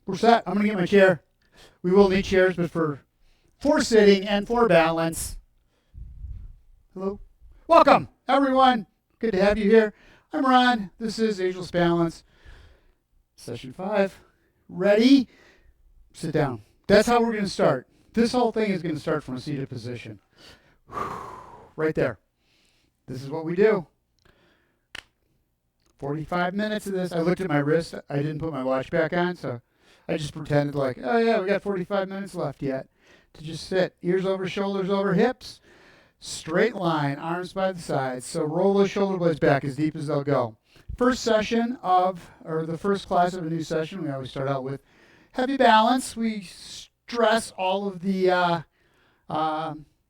We're set. I'm going to get my chair. We will need chairs, but for sitting and for balance. Hello. Welcome, everyone. Good to have you here. I'm Ron. This is Ageless Balance. Session 5. Ready? Sit down. That's how we're going to start. This whole thing is going to start from a seated position. Right there. This is what we do. 45 minutes of this. I looked at my wrist. I didn't put my watch back on, so I just pretended like, oh yeah, we got 45 minutes left yet. To just sit. Ears over, shoulders over, hips. Straight line, arms by the sides. So roll those shoulder blades back as deep as they'll go. First session of, or the first class of a new session, we always start out with heavy balance. We stress all of the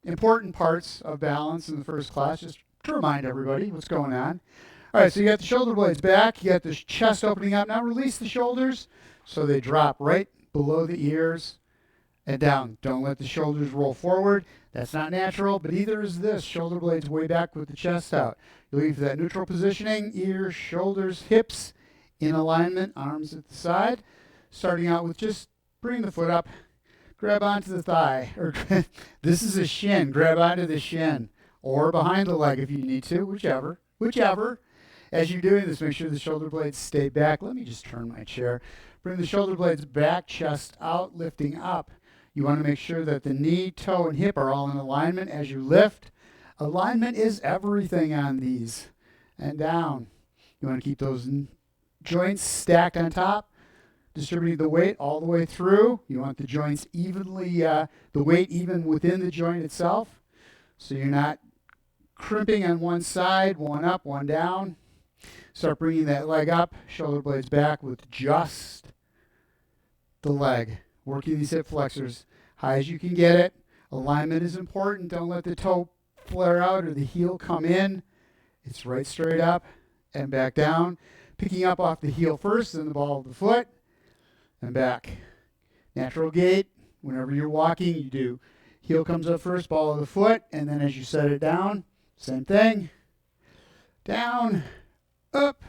important parts of balance in the first class, just to remind everybody what's going on. All right, so you got the shoulder blades back. You got the chest opening up. Now release the shoulders so they drop right below the ears and down. Don't let the shoulders roll forward. That's not natural, but either is this. Shoulder blades way back with the chest out. You're looking for that neutral positioning, ears, shoulders, hips in alignment, arms at the side. Starting out with just bring the foot up, grab onto the thigh. Or this is a shin. Grab onto the shin or behind the leg if you need to, whichever. As you're doing this, make sure the shoulder blades stay back. Let me just turn my chair. Bring the shoulder blades back, chest out, lifting up. You want to make sure that the knee, toe, and hip are all in alignment as you lift. Alignment is everything on these. And down. You want to keep those joints stacked on top, distributing the weight all the way through. You want the joints evenly, the weight even within the joint itself. So you're not crimping on one side, one up, one down. Start bringing that leg up, shoulder blades back with just the leg. Working these hip flexors high as you can get it. Alignment is important. Don't let the toe flare out or the heel come in. It's right straight up and back down. Picking up off the heel first, then the ball of the foot, and back. Natural gait. Whenever you're walking, you do heel comes up first, ball of the foot, and then as you set it down, same thing. Down, up,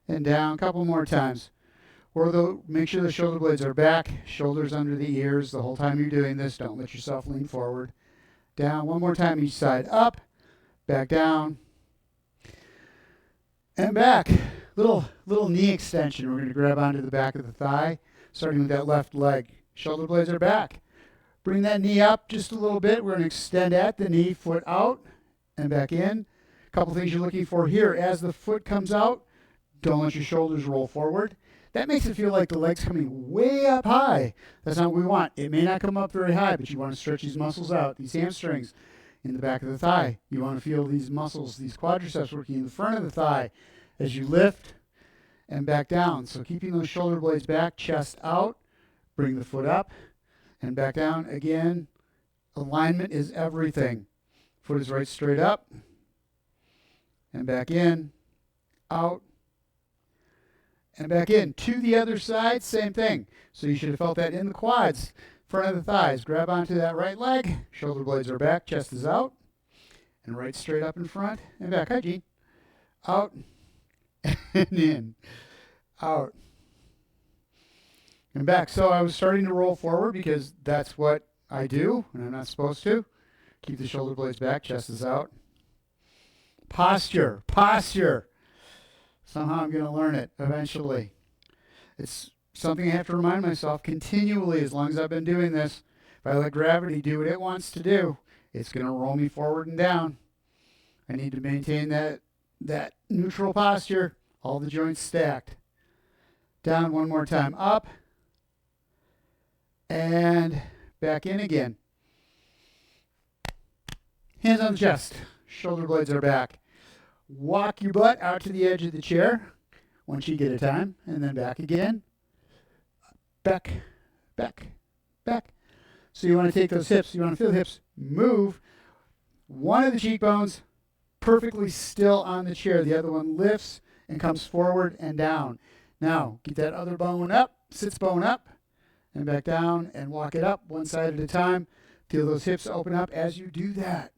and down. A couple more times. Or make sure the shoulder blades are back, shoulders under the ears the whole time you're doing this. Don't let yourself lean forward. Down. One more time each side. Up, back down, and back. Little knee extension. We're going to grab onto the back of the thigh, starting with that left leg. Shoulder blades are back. Bring that knee up just a little bit. We're going to extend at the knee, foot out, and back in. A couple things you're looking for here. As the foot comes out, don't let your shoulders roll forward. That makes it feel like the leg's coming way up high. That's not what we want. It may not come up very high, but you want to stretch these muscles out, these hamstrings in the back of the thigh. You want to feel these muscles, these quadriceps working in the front of the thigh as you lift and back down. So keeping those shoulder blades back, chest out, bring the foot up and back down. Again, alignment is everything. Foot is right straight up and back in, out, and back in. To the other side, same thing. So you should have felt that in the quads, front of the thighs. Grab onto that right leg. Shoulder blades are back, chest is out, and right straight up in front and back. Hi, Gene. Out and in. Out and back. So I was starting to roll forward because that's what I do, and I'm not supposed to. Keep the shoulder blades back, chest is out. Posture. Somehow I'm going to learn it eventually. It's something I have to remind myself continually as long as I've been doing this. If I let gravity do what it wants to do, it's going to roll me forward and down. I need to maintain that neutral posture, all the joints stacked. Down one more time, up, and back in again. Hands on the chest, shoulder blades are back. Walk your butt out to the edge of the chair, one cheek at a time, and then back again. Back. So you want to take those hips, you want to feel the hips move. One of the cheekbones perfectly still on the chair. The other one lifts and comes forward and down. Now, get that other bone up, sits bone up, and back down, and walk it up one side at a time. Feel those hips open up as you do that.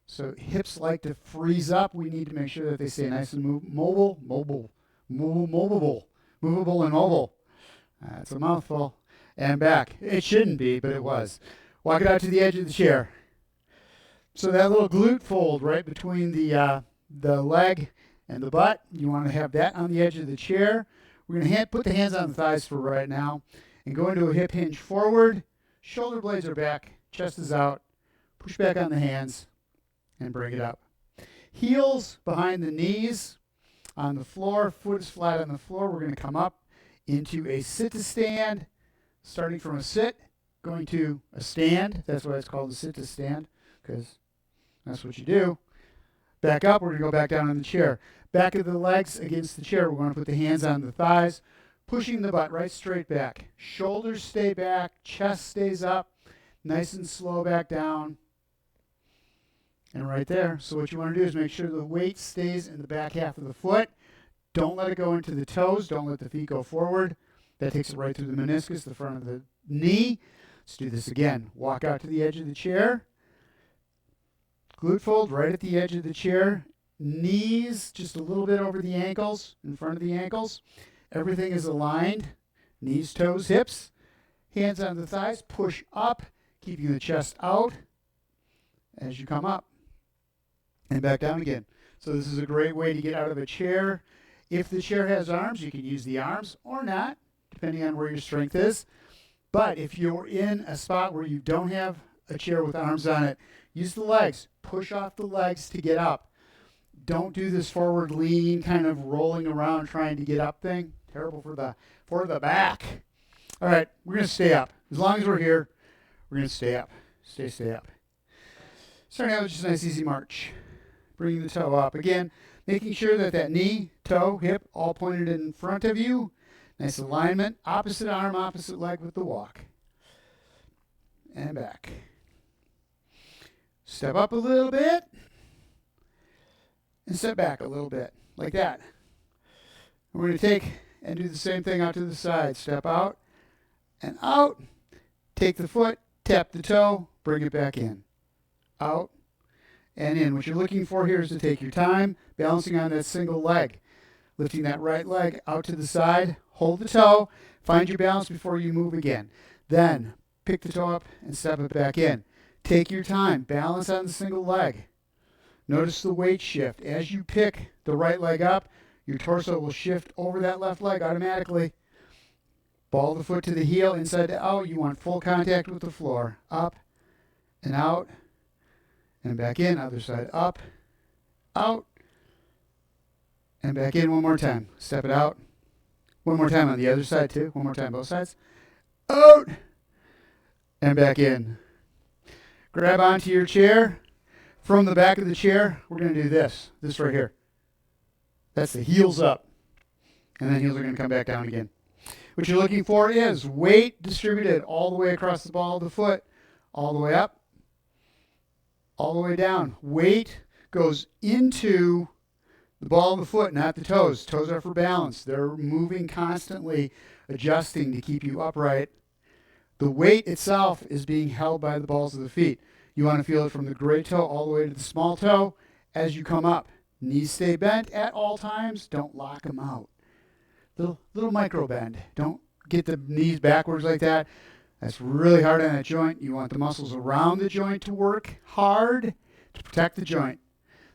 So hips like to freeze up. We need to make sure that they stay nice and movable and mobile. That's a mouthful. And back. It shouldn't be, but it was. Walk it out to the edge of the chair. So that little glute fold right between the leg and the butt, you want to have that on the edge of the chair. We're going to put the hands on the thighs for right now and go into a hip hinge forward. Shoulder blades are back, chest is out. Push back on the hands and bring it up. Heels behind the knees on the floor, foot is flat on the floor. We're going to come up into a sit to stand, starting from a sit, going to a stand. That's why it's called a sit to stand, because that's what you do. Back up, we're going to go back down on the chair. Back of the legs against the chair, we're going to put the hands on the thighs, pushing the butt right straight back. Shoulders stay back, chest stays up, nice and slow back down. And right there. So what you want to do is make sure the weight stays in the back half of the foot. Don't let it go into the toes. Don't let the feet go forward. That takes it right through the meniscus, the front of the knee. Let's do this again. Walk out to the edge of the chair. Glute fold right at the edge of the chair. Knees just a little bit over the ankles, in front of the ankles. Everything is aligned. Knees, toes, hips. Hands on the thighs. Push up, keeping the chest out as you come up. And back down again. So this is a great way to get out of a chair. If the chair has arms, you can use the arms or not, depending on where your strength is. But if you're in a spot where you don't have a chair with arms on it, use the legs. Push off the legs to get up. Don't do this forward lean, kind of rolling around trying to get up thing. Terrible for the back. All right, we're going to stay up. As long as we're here, we're going to stay up. Stay up. Starting out with just a nice easy march. Bringing the toe up. Again, making sure that that knee, toe, hip, all pointed in front of you. Nice alignment. Opposite arm, opposite leg with the walk. And back. Step up a little bit. And step back a little bit. Like that. We're going to take and do the same thing out to the side. Step out and out. Take the foot, tap the toe, bring it back in. Out and in. What you're looking for here is to take your time, balancing on that single leg. Lifting that right leg out to the side, hold the toe, find your balance before you move again. Then pick the toe up and step it back in. Take your time, balance on the single leg. Notice the weight shift. As you pick the right leg up, your torso will shift over that left leg automatically. Ball the foot to the heel, inside to out. You want full contact with the floor. Up and out. And back in, other side, up, out, and back in one more time. Step it out. One more time on the other side too. One more time, both sides. Out, and back in. Grab onto your chair. From the back of the chair, we're going to do this right here. That's the heels up. And then heels are going to come back down again. What you're looking for is weight distributed all the way across the ball of the foot, all the way up, all the way down. Weight goes into the ball of the foot, not the toes. Toes are for balance. They're moving constantly, adjusting to keep you upright. The weight itself is being held by the balls of the feet. You want to feel it from the great toe all the way to the small toe as you come up. Knees stay bent at all times. Don't lock them out. Little micro bend. Don't get the knees backwards like that. That's really hard on that joint. You want the muscles around the joint to work hard to protect the joint.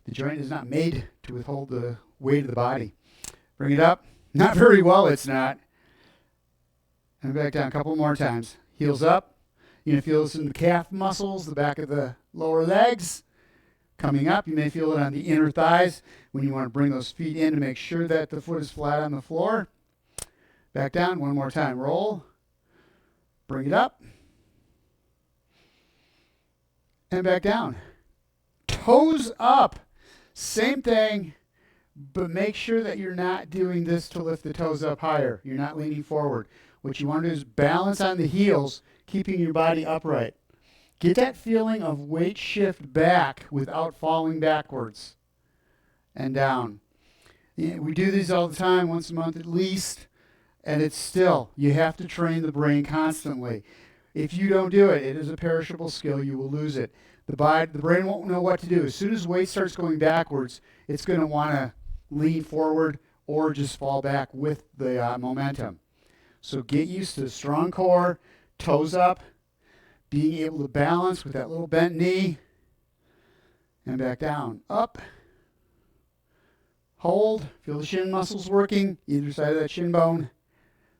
The joint is not made to withhold the weight of the body. Bring it up. Not very well, it's not. And back down a couple more times. Heels up. You're going to feel this in the calf muscles, the back of the lower legs. Coming up, you may feel it on the inner thighs when you want to bring those feet in to make sure that the foot is flat on the floor. Back down one more time. Roll. Bring it up. And back down. Toes up. Same thing, but make sure that you're not doing this to lift the toes up higher. You're not leaning forward. What you want to do is balance on the heels, keeping your body upright. Get that feeling of weight shift back without falling backwards and down. Yeah, we do these all the time, once a month at least, and it's still, you have to train the brain constantly. If you don't do it, it is a perishable skill. You will lose it. The brain won't know what to do. As soon as weight starts going backwards, it's going to want to lean forward or just fall back with the momentum. So get used to the strong core, toes up, being able to balance with that little bent knee, and back down. Up, hold, feel the shin muscles working, either side of that shin bone.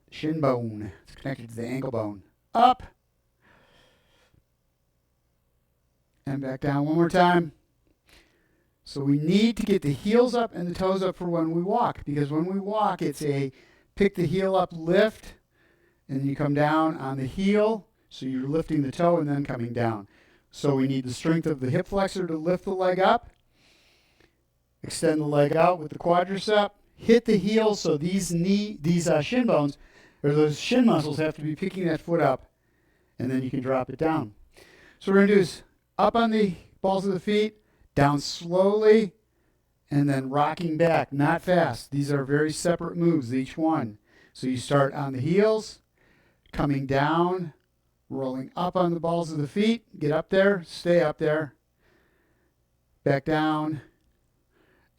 The shin bone, it's connected to the ankle bone. Up, and back down one more time. So we need to get the heels up and the toes up for when we walk, because when we walk, it's a pick the heel up, lift, and then you come down on the heel, so you're lifting the toe and then coming down. So we need the strength of the hip flexor to lift the leg up, extend the leg out with the quadricep, hit the heel, so these shin bones, or those shin muscles have to be picking that foot up, and then you can drop it down. So what we're going to do is up on the balls of the feet, down slowly, and then rocking back, not fast. These are very separate moves, each one. So you start on the heels, coming down, rolling up on the balls of the feet, get up there, stay up there, back down,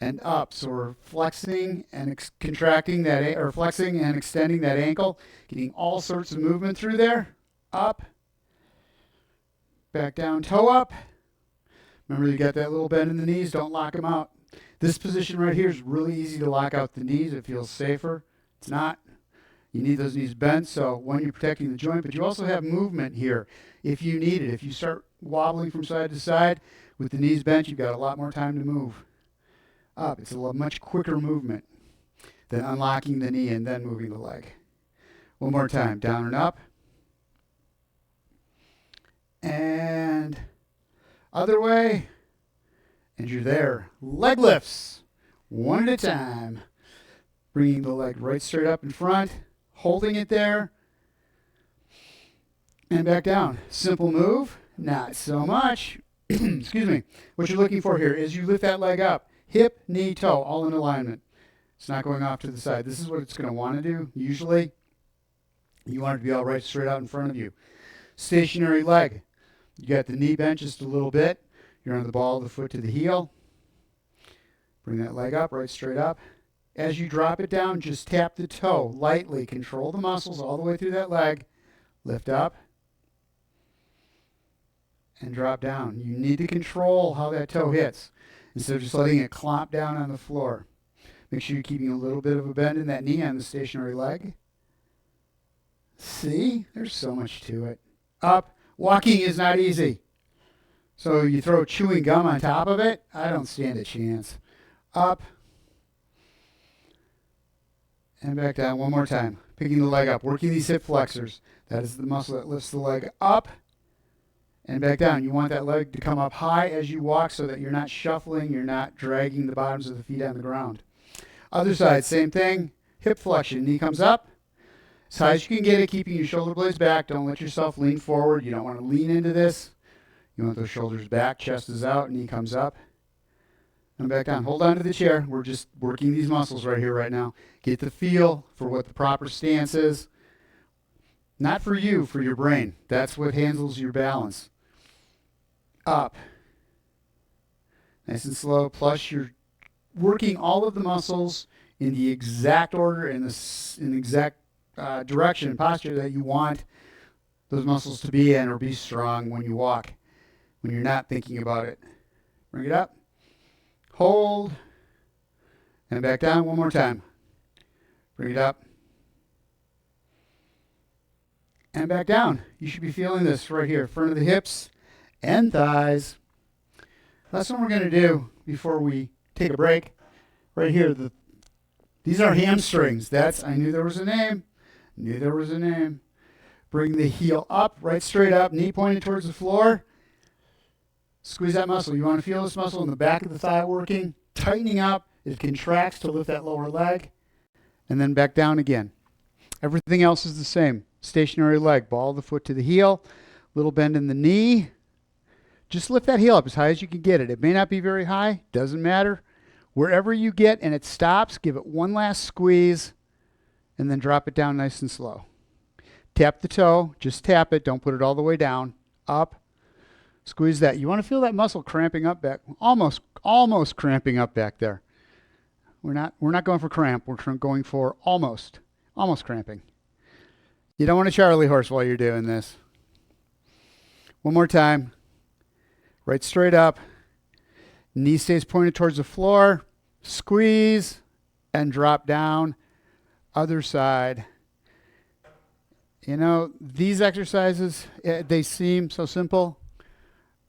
and up. So we're flexing and contracting that, or flexing and extending that ankle, getting all sorts of movement through there. Up, back down, toe up. Remember, you got that little bend in the knees, don't lock them out. This position right here is really easy to lock out the knees. It feels safer. It's not. You need those knees bent, so when you're protecting the joint, but you also have movement here if you need it. If you start wobbling from side to side with the knees bent, you've got a lot more time to move. Up, it's a much quicker movement than unlocking the knee and then moving the leg. One more time, down and up. And other way, and you're there. Leg lifts, one at a time. Bringing the leg right straight up in front, holding it there, and back down. Simple move, not so much. Excuse me. What you're looking for here is you lift that leg up. Hip, knee, toe, all in alignment. It's not going off to the side. This is what it's going to want to do, usually. You want it to be all right straight out in front of you. Stationary leg. You got the knee bent just a little bit. You're on the ball of the foot to the heel. Bring that leg up, right straight up. As you drop it down, just tap the toe lightly. Control the muscles all the way through that leg. Lift up and drop down. You need to control how that toe hits instead of just letting it clomp down on the floor. Make sure you're keeping a little bit of a bend in that knee on the stationary leg. See? There's so much to it. Up. Walking is not easy. So you throw chewing gum on top of it, I don't stand a chance. Up. And back down one more time. Picking the leg up, working these hip flexors. That is the muscle that lifts the leg up and back down. You want that leg to come up high as you walk so that you're not shuffling, you're not dragging the bottoms of the feet on the ground. Other side, same thing. Hip flexion, knee comes up. As high as you can get it, keeping your shoulder blades back. Don't let yourself lean forward. You don't want to lean into this. You want those shoulders back, chest is out, knee comes up. And back down. Hold on to the chair. We're just working these muscles right here, right now. Get the feel for what the proper stance is. Not for you, for your brain. That's what handles your balance. Up. Nice and slow. Plus you're working all of the muscles in the exact order, in the exact direction and posture that you want those muscles to be in or be strong when you walk, when you're not thinking about it. Bring it up. Hold. And back down one more time. Bring it up. And back down. You should be feeling this right here, front of the hips and thighs. That's what we're going to do before we take a break. Right here, these are hamstrings. I knew there was a name. Knew there was a name. Bring the heel up, right straight up, knee pointed towards the floor. Squeeze that muscle. You want to feel this muscle in the back of the thigh working, tightening up. It contracts to lift that lower leg, and then back down again. Everything else is the same. Stationary leg, ball of the foot to the heel, little bend in the knee. Just lift that heel up as high as you can get it. It may not be very high, doesn't matter. Wherever you get and it stops, give it one last squeeze, and then drop it down nice and slow. Tap the toe, just tap it, don't put it all the way down. Up, squeeze that. You want to feel that muscle cramping up back, almost cramping up back there. We're not going for cramp, we're going for almost cramping. You don't want to Charlie horse while you're doing this. One more time. Right straight up. Knee stays pointed towards the floor. Squeeze and drop down. Other side. You know, these exercises, they seem so simple.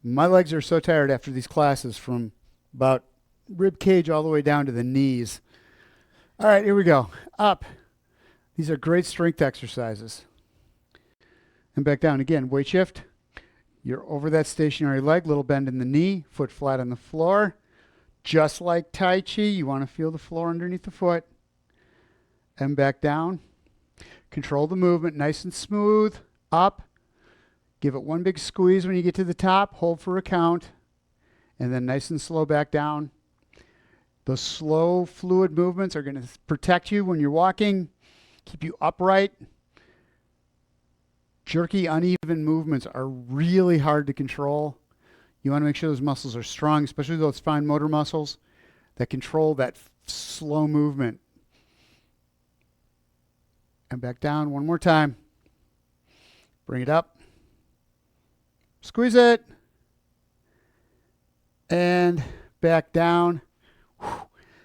My legs are so tired after these classes from about rib cage all the way down to the knees. All right, here we go. Up. These are great strength exercises. And back down again. Weight shift. You're over that stationary leg, little bend in the knee, foot flat on the floor. Just like Tai Chi, you want to feel the floor underneath the foot. And back down. Control the movement, nice and smooth. Up. Give it one big squeeze when you get to the top. Hold for a count. And then nice and slow back down. Those slow, fluid movements are going to protect you when you're walking, keep you upright. Jerky, uneven movements are really hard to control. You want to make sure those muscles are strong, especially those fine motor muscles that control that slow movement. And back down one more time. Bring it up. Squeeze it. And back down. Whew.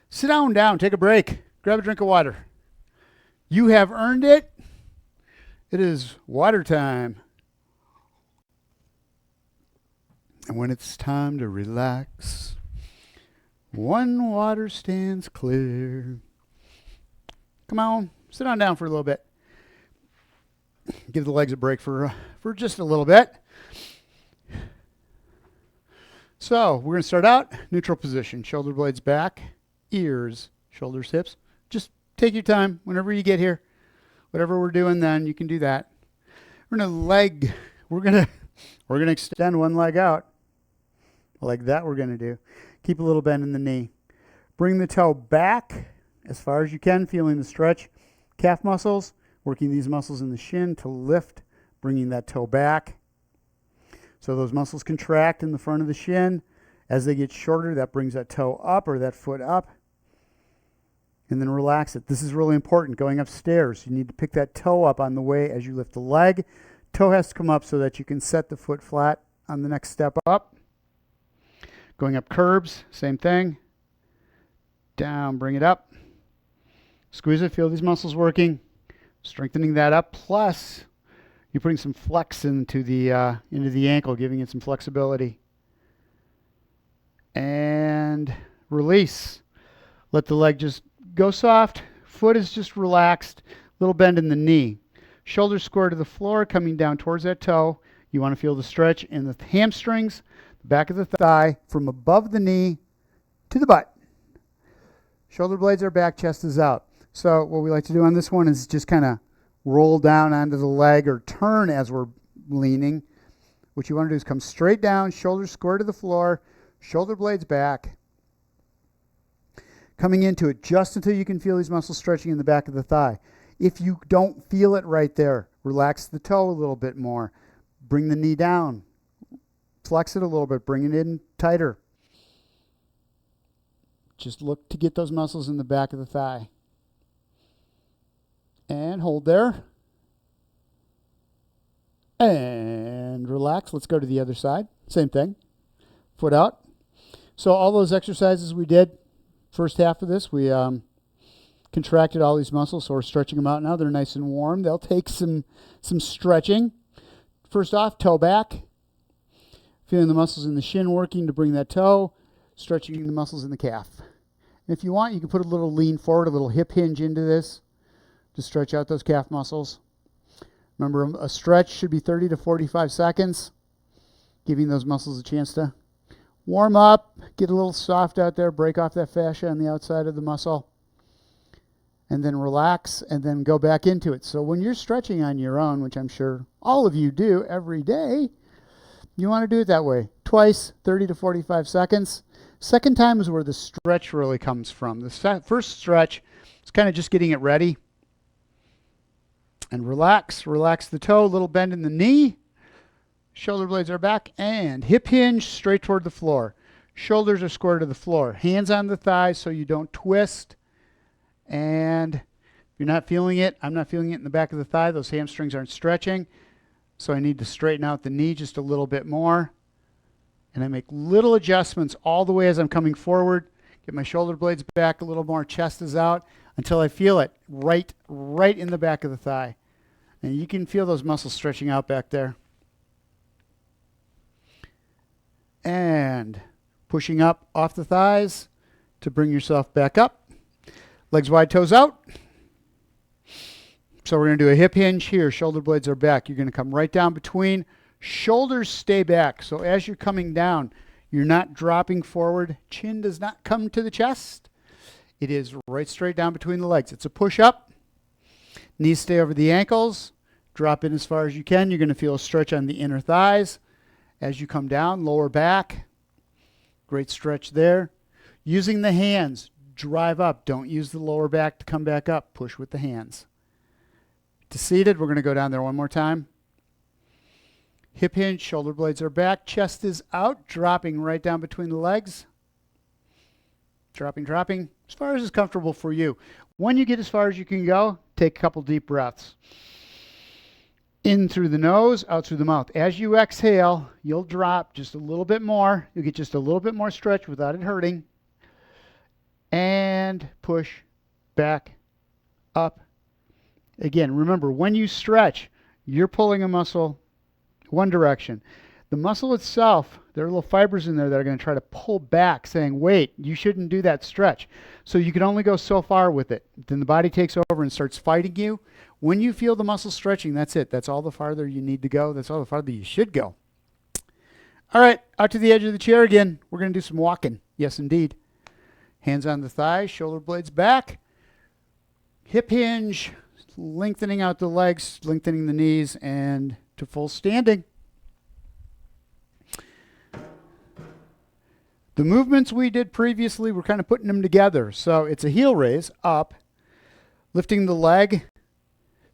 Sit down, take a break. Grab a drink of water. You have earned it. It is water time. And when it's time to relax, one water stands clear. Come on, sit on down for a little bit. Give the legs a break for just a little bit. So we're going to start out neutral position. Shoulder blades back, ears, shoulders, hips. Just take your time whenever you get here. Whatever we're doing then, you can do that. We're gonna extend one leg out. Like that we're gonna do. Keep a little bend in the knee. Bring the toe back as far as you can, feeling the stretch. Calf muscles, working these muscles in the shin to lift, bringing that toe back. So those muscles contract in the front of the shin. As they get shorter, that brings that toe up or that foot up. And then relax it. This is really important. Going upstairs, you need to pick that toe up on the way as you lift the leg. Toe has to come up so that you can set the foot flat on the next step up. Going up curbs, same thing. Down, bring it up. Squeeze it, feel these muscles working. Strengthening that up. Plus, you're putting some flex into the ankle, giving it some flexibility. And release. Let the leg just go soft. Foot is just relaxed. Little bend in the knee. Shoulders square to the floor, coming down towards that toe. You want to feel the stretch in the hamstrings, the back of the thigh, from above the knee to the butt. Shoulder blades are back, chest is out. So what we like to do on this one is just kind of roll down onto the leg or turn as we're leaning. What you want to do is come straight down, shoulders square to the floor, shoulder blades back. Coming into it just until you can feel these muscles stretching in the back of the thigh. If you don't feel it right there, relax the toe a little bit more. Bring the knee down. Flex it a little bit. Bring it in tighter. Just look to get those muscles in the back of the thigh. And hold there. And relax. Let's go to the other side. Same thing. Foot out. So all those exercises we did, first half of this, we contracted all these muscles, so we're stretching them out now. They're nice and warm. They'll take some stretching. First off, toe back. Feeling the muscles in the shin working to bring that toe. Stretching the muscles in the calf. And if you want, you can put a little lean forward, a little hip hinge into this to stretch out those calf muscles. Remember, a stretch should be 30 to 45 seconds, giving those muscles a chance to warm up, get a little soft out there, break off that fascia on the outside of the muscle, and then relax, and then go back into it. So when you're stretching on your own, which I'm sure all of you do every day, you want to do it that way. Twice, 30 to 45 seconds. Second time is where the stretch really comes from. The first stretch is kind of just getting it ready. And relax the toe, little bend in the knee. Shoulder blades are back, and hip hinge straight toward the floor. Shoulders are square to the floor. Hands on the thighs so you don't twist. And If you're not feeling it, I'm not feeling it in the back of the thigh. Those hamstrings aren't stretching. So I need to straighten out the knee just a little bit more. And I make little adjustments all the way as I'm coming forward. Get my shoulder blades back a little more, chest is out, until I feel it right in the back of the thigh. And you can feel those muscles stretching out back there. And pushing up off the thighs to bring yourself back up. Legs wide, toes out. So we're going to do a hip hinge here. Shoulder blades are back. You're going to come right down between. Shoulders stay back. So as you're coming down, you're not dropping forward. Chin does not come to the chest. It is right straight down between the legs. It's a push up. Knees stay over the ankles. Drop in as far as you can. You're going to feel a stretch on the inner thighs. As you come down, lower back. Great stretch there. Using the hands, drive up. Don't use the lower back to come back up. Push with the hands. To seated, we're going to go down there one more time. Hip hinge, shoulder blades are back, chest is out, dropping right down between the legs. Dropping, as far as is comfortable for you. When you get as far as you can go, take a couple deep breaths. In through the nose, out through the mouth. As you exhale, you'll drop just a little bit more. You'll get just a little bit more stretch without it hurting. And push back up. Again, remember, when you stretch, you're pulling a muscle one direction. The muscle itself, there are little fibers in there that are going to try to pull back, saying, wait, you shouldn't do that stretch. So you can only go so far with it. Then the body takes over and starts fighting you. When you feel the muscle stretching, that's it. That's all the farther you need to go. That's all the farther you should go. All right, out to the edge of the chair again. We're going to do some walking. Yes, indeed. Hands on the thighs, shoulder blades back. Hip hinge, lengthening out the legs, lengthening the knees, and to full standing. The movements we did previously, we're kind of putting them together. So it's a heel raise, up, lifting the leg,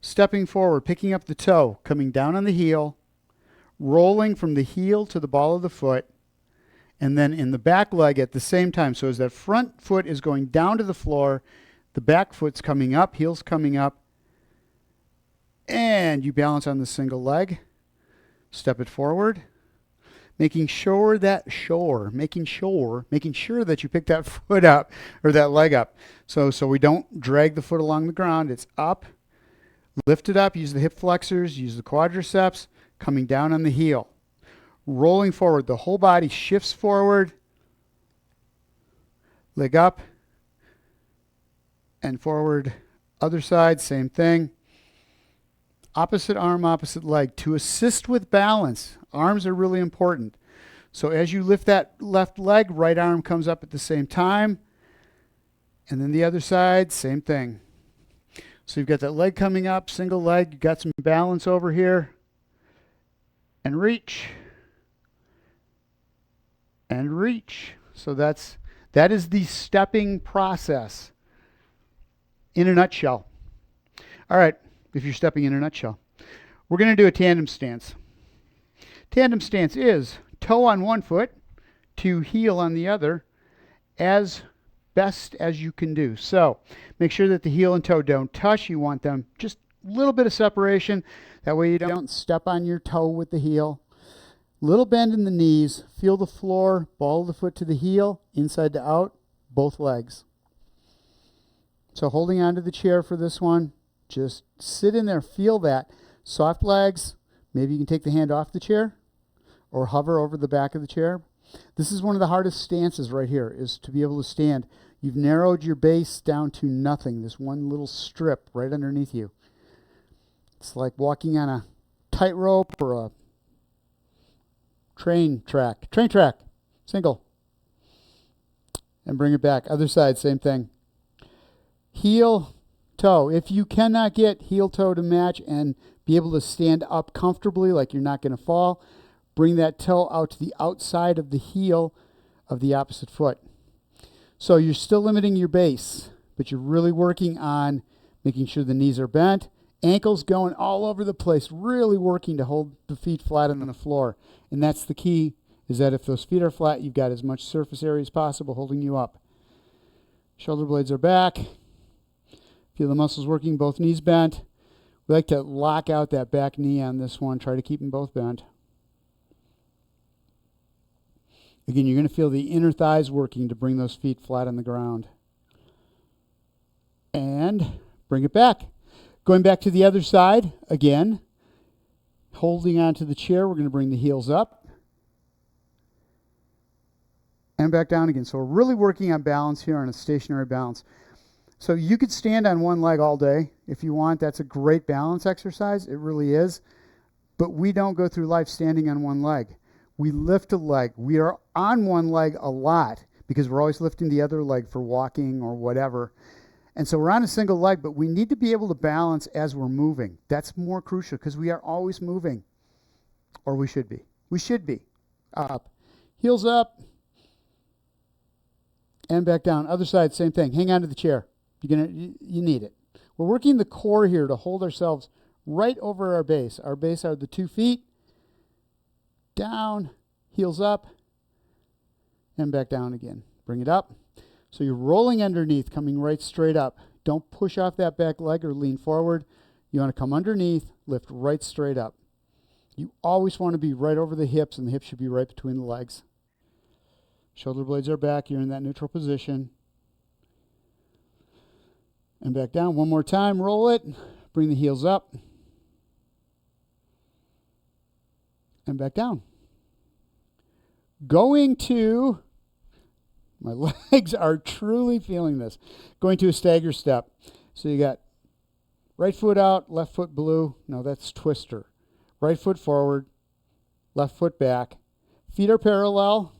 stepping forward, picking up the toe, coming down on the heel, rolling from the heel to the ball of the foot, and then in the back leg at the same time. So as that front foot is going down to the floor, the back foot's coming up, heel's coming up, and you balance on the single leg, step it forward, making sure that you pick that foot up or that leg up. So we don't drag the foot along the ground. It's up, lift it up, use the hip flexors, use the quadriceps, coming down on the heel. Rolling forward, the whole body shifts forward, leg up and forward. Other side, same thing. Opposite arm, opposite leg. To assist with balance, arms are really important. So as you lift that left leg, right arm comes up at the same time. And then the other side, same thing. So you've got that leg coming up, single leg. You've got some balance over here. And reach. And reach. So that is the stepping process in a nutshell. All right. If you're stepping in a nutshell. We're going to do a tandem stance. Tandem stance is toe on one foot to heel on the other as best as you can do. So make sure that the heel and toe don't touch. You want them just a little bit of separation. That way you don't step on your toe with the heel. Little bend in the knees. Feel the floor, ball of the foot to the heel, inside to out, both legs. So holding onto the chair for this one. Just sit in there, feel that. Soft legs, maybe you can take the hand off the chair or hover over the back of the chair. This is one of the hardest stances right here, is to be able to stand. You've narrowed your base down to nothing, this one little strip right underneath you. It's like walking on a tightrope or a train track, single. And bring it back. Other side, same thing. Heel, toe. If you cannot get heel toe to match and be able to stand up comfortably like you're not going to fall, bring that toe out to the outside of the heel of the opposite foot. So you're still limiting your base, but you're really working on making sure the knees are bent, ankles going all over the place, really working to hold the feet flat on the floor. And that's the key, is that if those feet are flat, you've got as much surface area as possible holding you up. Shoulder blades are back. Feel the muscles working, both knees bent. We like to lock out that back knee on this one. Try to keep them both bent. Again, you're going to feel the inner thighs working to bring those feet flat on the ground. And bring it back. Going back to the other side, again, holding onto the chair, we're going to bring the heels up. And back down again. So we're really working on balance here, on a stationary balance. So you could stand on one leg all day if you want. That's a great balance exercise. It really is. But we don't go through life standing on one leg. We lift a leg. We are on one leg a lot because we're always lifting the other leg for walking or whatever. And so we're on a single leg, but we need to be able to balance as we're moving. That's more crucial because we are always moving. Or we should be. We should be. Up. Heels up. And back down. Other side, same thing. Hang on to the chair. You need it. We're working the core here to hold ourselves right over our base. Our base are the 2 feet. Down, heels up, and back down again. Bring it up. So you're rolling underneath, coming right straight up. Don't push off that back leg or lean forward. You want to come underneath, lift right straight up. You always want to be right over the hips, and the hips should be right between the legs. Shoulder blades are back. You're in that neutral position. And back down. One more time. Roll it. Bring the heels up. And back down. Going to, my legs are truly feeling this. Going to a stagger step. So you got right foot out, left foot blue. No, that's twister. Right foot forward, left foot back. Feet are parallel.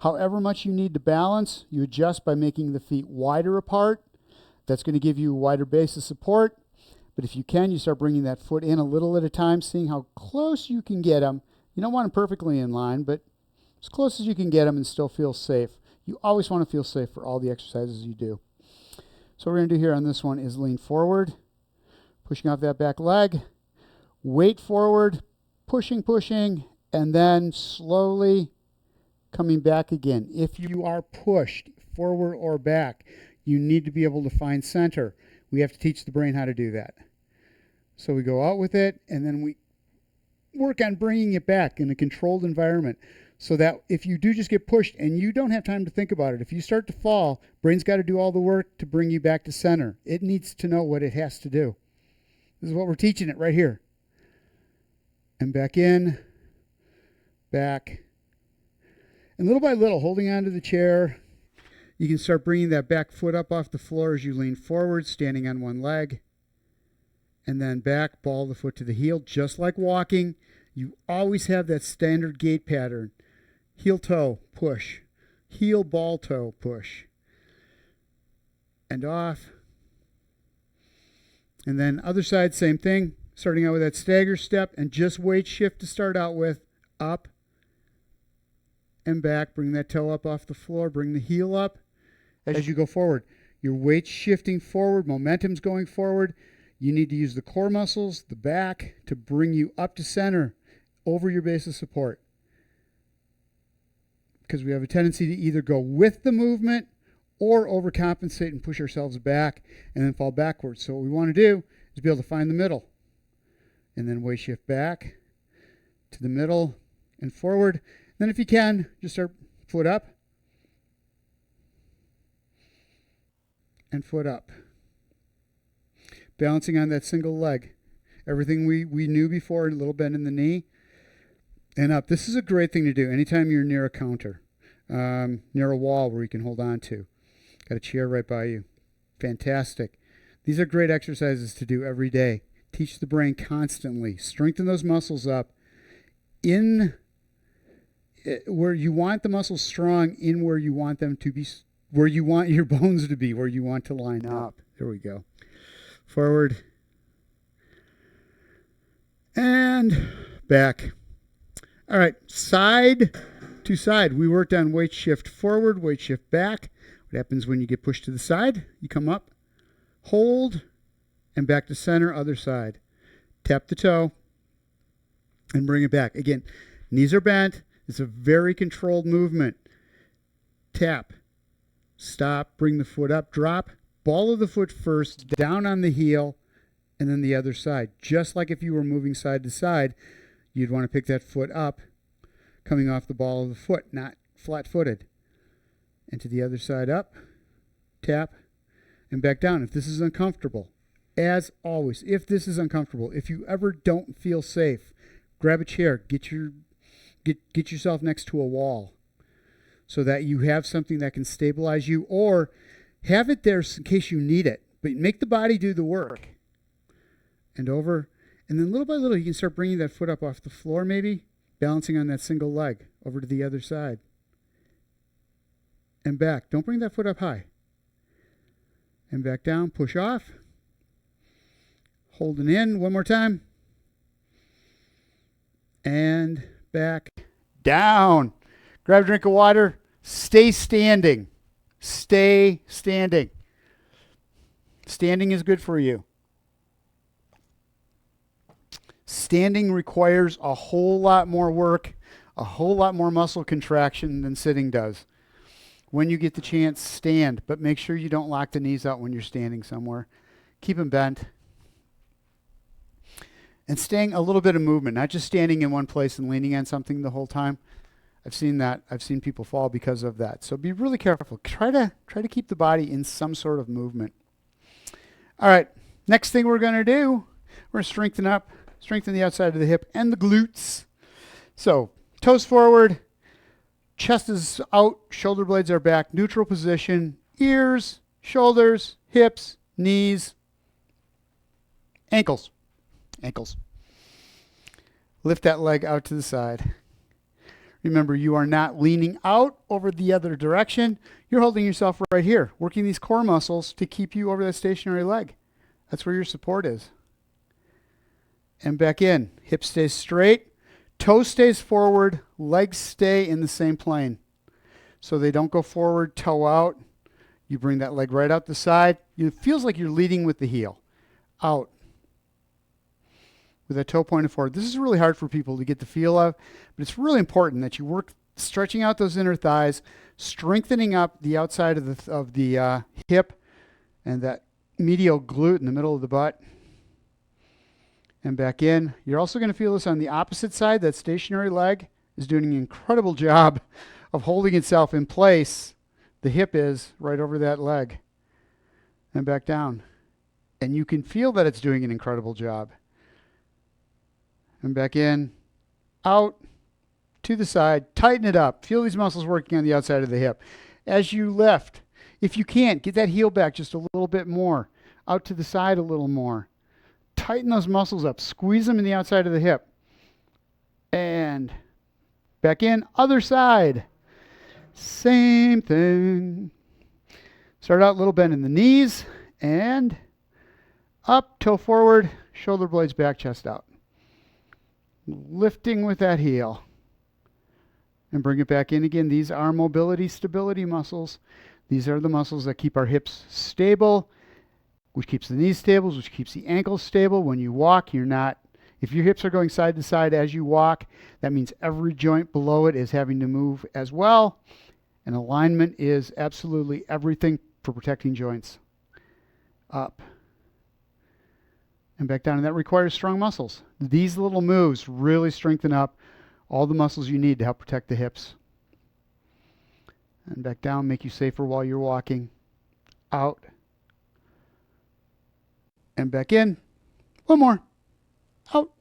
However much you need to balance, you adjust by making the feet wider apart. That's going to give you a wider base of support. But if you can, you start bringing that foot in a little at a time, seeing how close you can get them. You don't want them perfectly in line, but as close as you can get them and still feel safe. You always want to feel safe for all the exercises you do. So what we're going to do here on this one is lean forward, pushing off that back leg, weight forward, pushing, and then slowly coming back again. If you are pushed forward or back, you need to be able to find center. We have to teach the brain how to do that. So we go out with it, and then we work on bringing it back in a controlled environment so that if you do just get pushed and you don't have time to think about it, if you start to fall, brain's got to do all the work to bring you back to center. It needs to know what it has to do. This is what we're teaching it right here. And back in, back. And little by little, holding onto the chair, you can start bringing that back foot up off the floor as you lean forward, standing on one leg. And then back, ball the foot to the heel, just like walking. You always have that standard gait pattern. Heel toe, push. Heel ball toe, push. And off. And then other side, same thing. Starting out with that stagger step and just weight shift to start out with. Up and back. Bring that toe up off the floor. Bring the heel up. As you go forward, your weight's shifting forward, momentum's going forward. You need to use the core muscles, the back, to bring you up to center over your base of support. Because we have a tendency to either go with the movement or overcompensate and push ourselves back and then fall backwards. So what we want to do is be able to find the middle. And then weight shift back to the middle and forward. Then if you can, just start foot up. And foot up. Balancing on that single leg. Everything we knew before, a little bend in the knee. And up. This is a great thing to do anytime you're near a counter. Near a wall where you can hold on to. Got a chair right by you. Fantastic. These are great exercises to do every day. Teach the brain constantly. Strengthen those muscles up. In where you want the muscles strong, in where you want them to be, where you want your bones to be, where you want to line up. There we go. Forward. And back. All right, side to side. We worked on weight shift forward, weight shift back. What happens when you get pushed to the side? You come up, hold, and back to center, other side. Tap the toe, and bring it back. Again, knees are bent. It's a very controlled movement. Tap. Stop, bring the foot up, drop, ball of the foot first, down on the heel, and then the other side. Just like if you were moving side to side, you'd want to pick that foot up, coming off the ball of the foot, not flat-footed. And to the other side up, tap, and back down. If this is uncomfortable, as always, if this is uncomfortable, if you ever don't feel safe, grab a chair, get yourself next to a wall so that you have something that can stabilize you, or have it there in case you need it. But make the body do the work. And over, and then little by little, you can start bringing that foot up off the floor maybe, balancing on that single leg over to the other side. And back. Don't bring that foot up high. And back down, push off. Holding in one more time. And back down. Grab a drink of water. Stay standing. Stay standing. Standing is good for you. Standing requires a whole lot more work, a whole lot more muscle contraction than sitting does. When you get the chance, stand, but make sure you don't lock the knees out when you're standing somewhere. Keep them bent. And staying a little bit of movement, not just standing in one place and leaning on something the whole time. I've seen that. I've seen people fall because of that. So be really careful. Try to keep the body in some sort of movement. All right, next thing we're going to do, we're going to strengthen the outside of the hip and the glutes. So toes forward, chest is out, shoulder blades are back, neutral position, ears, shoulders, hips, knees, ankles. Lift that leg out to the side. Remember, you are not leaning out over the other direction. You're holding yourself right here, working these core muscles to keep you over that stationary leg. That's where your support is. And back in. Hip stays straight. Toe stays forward. Legs stay in the same plane. So they don't go forward, toe out. You bring that leg right out the side. It feels like you're leading with the heel. Out. With that toe pointed forward. This is really hard for people to get the feel of, but it's really important that you work stretching out those inner thighs, strengthening up the outside of the hip and that medial glute in the middle of the butt. And back in. You're also going to feel this on the opposite side. That stationary leg is doing an incredible job of holding itself in place. The hip is right over that leg. And back down. And you can feel that it's doing an incredible job. And back in. Out. To the side. Tighten it up. Feel these muscles working on the outside of the hip. As you lift, if you can't, get that heel back just a little bit more. Out to the side a little more. Tighten those muscles up. Squeeze them in the outside of the hip. And back in. Other side. Same thing. Start out a little bend in the knees. And up, toe forward, shoulder blades back, chest out. Lifting with that heel. And bring it back in again. These are mobility, stability muscles. These are the muscles that keep our hips stable, which keeps the knees stable, which keeps the ankles stable. When you walk, you're not, if your hips are going side to side as you walk, that means every joint below it is having to move as well. And alignment is absolutely everything for protecting joints. Up. And back down. And that requires strong muscles. These little moves really strengthen up all the muscles you need to help protect the hips. And back down, make you safer while you're walking. Out. And back in. One more. Out.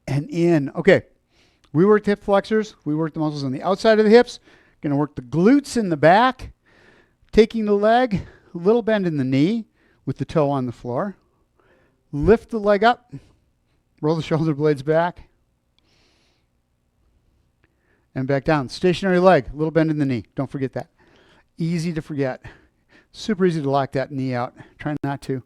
And in. Okay. We worked hip flexors. We worked the muscles on the outside of the hips. Going to work the glutes in the back. Taking the leg. A little bend in the knee with the toe on the floor. Lift the leg up. Roll the shoulder blades back. And back down. Stationary leg. A little bend in the knee. Don't forget that. Easy to forget. Super easy to lock that knee out. Try not to.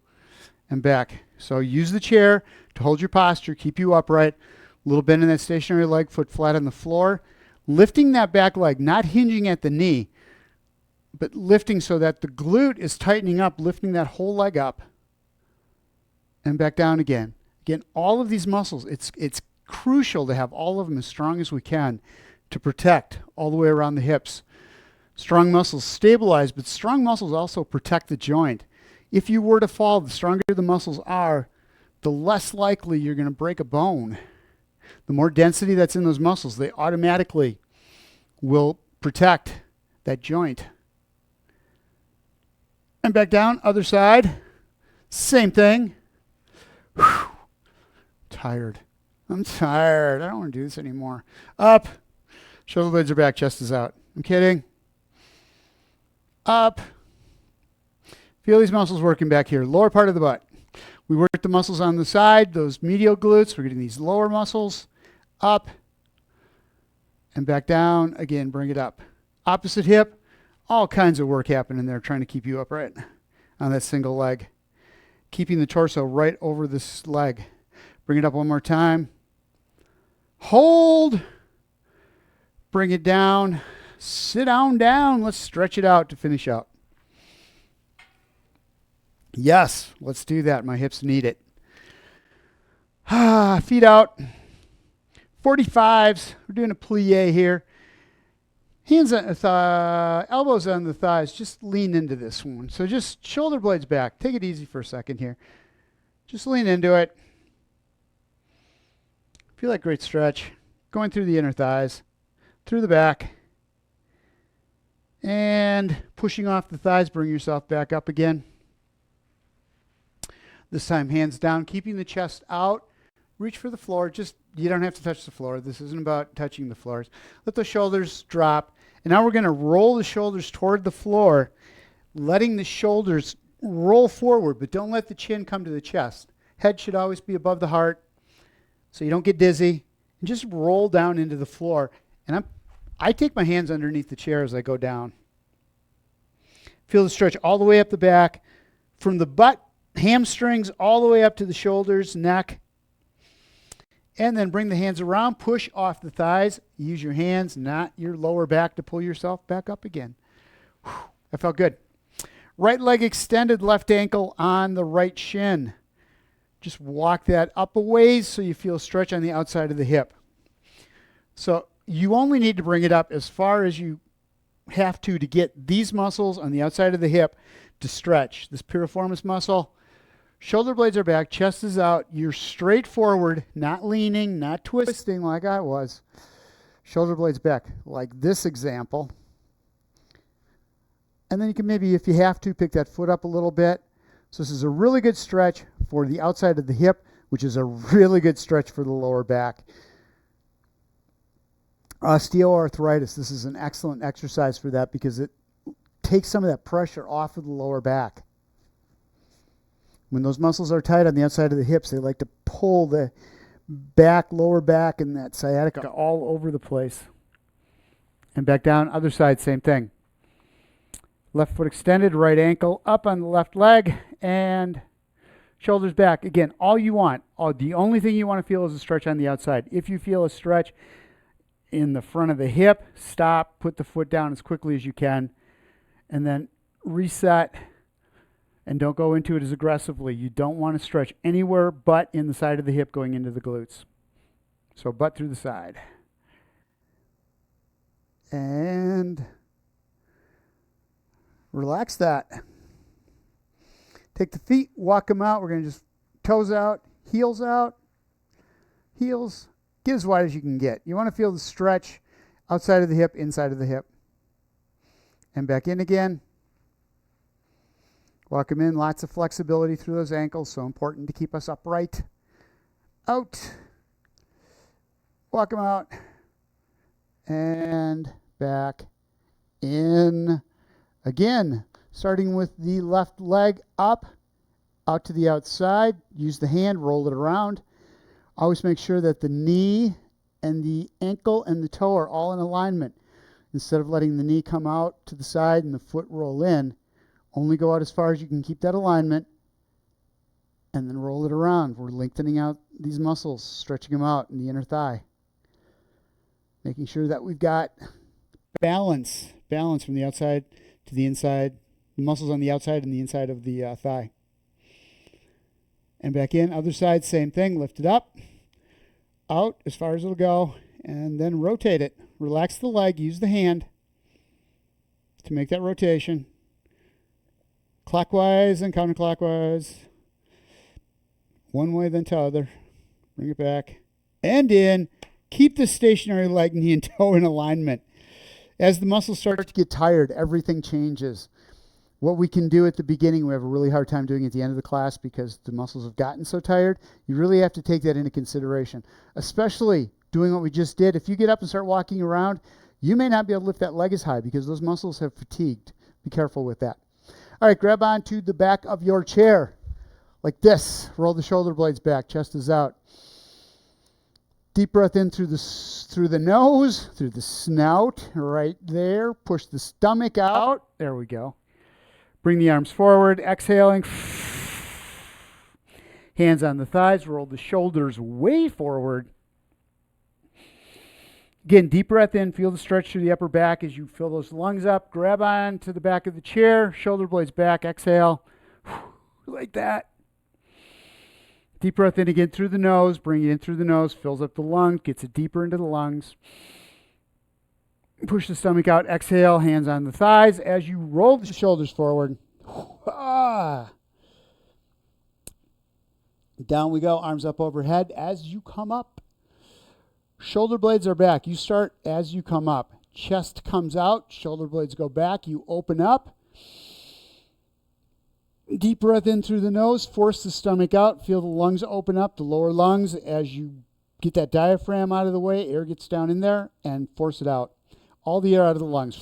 And back. So use the chair to hold your posture, keep you upright. A little bend in that stationary leg, foot flat on the floor. Lifting that back leg, not hinging at the knee, but lifting so that the glute is tightening up, lifting that whole leg up. And back down again. Again, all of these muscles, it's crucial to have all of them as strong as we can to protect all the way around the hips Strong muscles stabilize, but strong muscles also protect the joint. If you were to fall, the stronger the muscles are, the less likely you're going to break a bone. The more density that's in those muscles, they automatically will protect that joint. And back down, other side. Same thing. Whew. Tired. I'm tired. I don't want to do this anymore. Up. Shoulder blades are back, chest is out. I'm kidding. Up. Feel these muscles working back here. Lower part of the butt. We work the muscles on the side, those medial glutes. We're getting these lower muscles. Up. And back down. Again, bring it up. Opposite hip. All kinds of work happening there trying to keep you upright on that single leg. Keeping the torso right over this leg. Bring it up one more time. Hold. Bring it down. Sit down. Let's stretch it out to finish up. Yes, let's do that. My hips need it. Feet out. 45s. We're doing a plie here. Hands on the elbows on the thighs. Just lean into this one. So just shoulder blades back. Take it easy for a second here. Just lean into it. Feel that great stretch. Going through the inner thighs, through the back. And pushing off the thighs, bring yourself back up again. This time, hands down, keeping the chest out. Reach for the floor. You don't have to touch the floor. This isn't about touching the floors. Let the shoulders drop. And now we're going to roll the shoulders toward the floor, letting the shoulders roll forward, but don't let the chin come to the chest. Head should always be above the heart so you don't get dizzy. And just roll down into the floor. And I take my hands underneath the chair as I go down. Feel the stretch all the way up the back, from the butt, hamstrings, all the way up to the shoulders, neck. And then bring the hands around, push off the thighs. Use your hands, not your lower back, to pull yourself back up again. Whew, that felt good. Right leg extended, left ankle on the right shin. Just walk that up a ways so you feel stretch on the outside of the hip. So you only need to bring it up as far as you have to get these muscles on the outside of the hip to stretch. This piriformis muscle. Shoulder blades are back, chest is out. You're straight forward, not leaning, not twisting like I was. Shoulder blades back, like this example. And then you can maybe, if you have to, pick that foot up a little bit. So this is a really good stretch for the outside of the hip, which is a really good stretch for the lower back. Osteoarthritis, this is an excellent exercise for that because it takes some of that pressure off of the lower back. When those muscles are tight on the outside of the hips, they like to pull the back, lower back, and that sciatica all over the place. And back down, other side, same thing. Left foot extended, right ankle up on the left leg, and shoulders back. Again, all you want, the only thing you want to feel is a stretch on the outside. If you feel a stretch in the front of the hip, stop, put the foot down as quickly as you can, and then reset. And don't go into it as aggressively. You don't want to stretch anywhere but in the side of the hip going into the glutes. So butt through the side. And relax that. Take the feet, walk them out. We're going to just toes out, heels out. Heels, get as wide as you can get. You want to feel the stretch outside of the hip, inside of the hip. And back in again. Walk them in, lots of flexibility through those ankles, so important to keep us upright. Out. Walk them out. And back in. Again, starting with the left leg up, out to the outside. Use the hand, roll it around. Always make sure that the knee and the ankle and the toe are all in alignment. Instead of letting the knee come out to the side and the foot roll in, only go out as far as you can keep that alignment and then roll it around. We're lengthening out these muscles, stretching them out in the inner thigh. Making sure that we've got balance from the outside to the inside, the muscles on the outside and the inside of the thigh. And back in, other side, same thing, lift it up, out as far as it'll go, and then rotate it. Relax the leg, use the hand. to make that rotation. Clockwise and counterclockwise. One way then to other. Bring it back. And in. Keep the stationary leg, knee, and toe in alignment. As the muscles start to get tired, everything changes. What we can do at the beginning, we have a really hard time doing at the end of the class because the muscles have gotten so tired. You really have to take that into consideration, especially doing what we just did. If you get up and start walking around, you may not be able to lift that leg as high because those muscles have fatigued. Be careful with that. All right, grab onto the back of your chair like this. Roll the shoulder blades back, chest is out. Deep breath in through the nose, through the snout, right there. Push the stomach out. There we go. Bring the arms forward, exhaling. Hands on the thighs, roll the shoulders way forward. Again, deep breath in, feel the stretch through the upper back as you fill those lungs up. Grab on to the back of the chair, shoulder blades back, exhale. Like that. Deep breath in again through the nose, bring it in through the nose, fills up the lung, gets it deeper into the lungs. Push the stomach out, exhale, hands on the thighs as you roll the shoulders forward. Down we go, arms up overhead as you come up. Shoulder blades are back. You start as you come up. Chest comes out, shoulder blades go back, you open up. Deep breath in through the nose, force the stomach out, feel the lungs open up, the lower lungs as you get that diaphragm out of the way, air gets down in there, and force it out. All the air out of the lungs.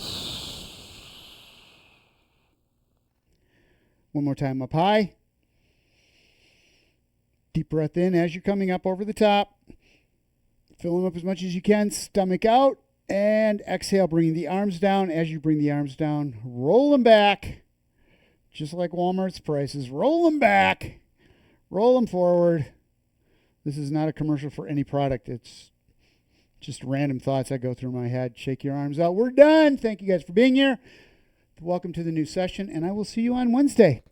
One more time up high. Deep breath in as you're coming up over the top. Fill them up as much as you can, stomach out, and exhale, bringing the arms down. As you bring the arms down, roll them back. Just like Walmart's prices. Roll them back. Roll them forward. This is not a commercial for any product. It's just random thoughts that go through my head. Shake your arms out. We're done. Thank you guys for being here. Welcome to the new session, and I will see you on Wednesday.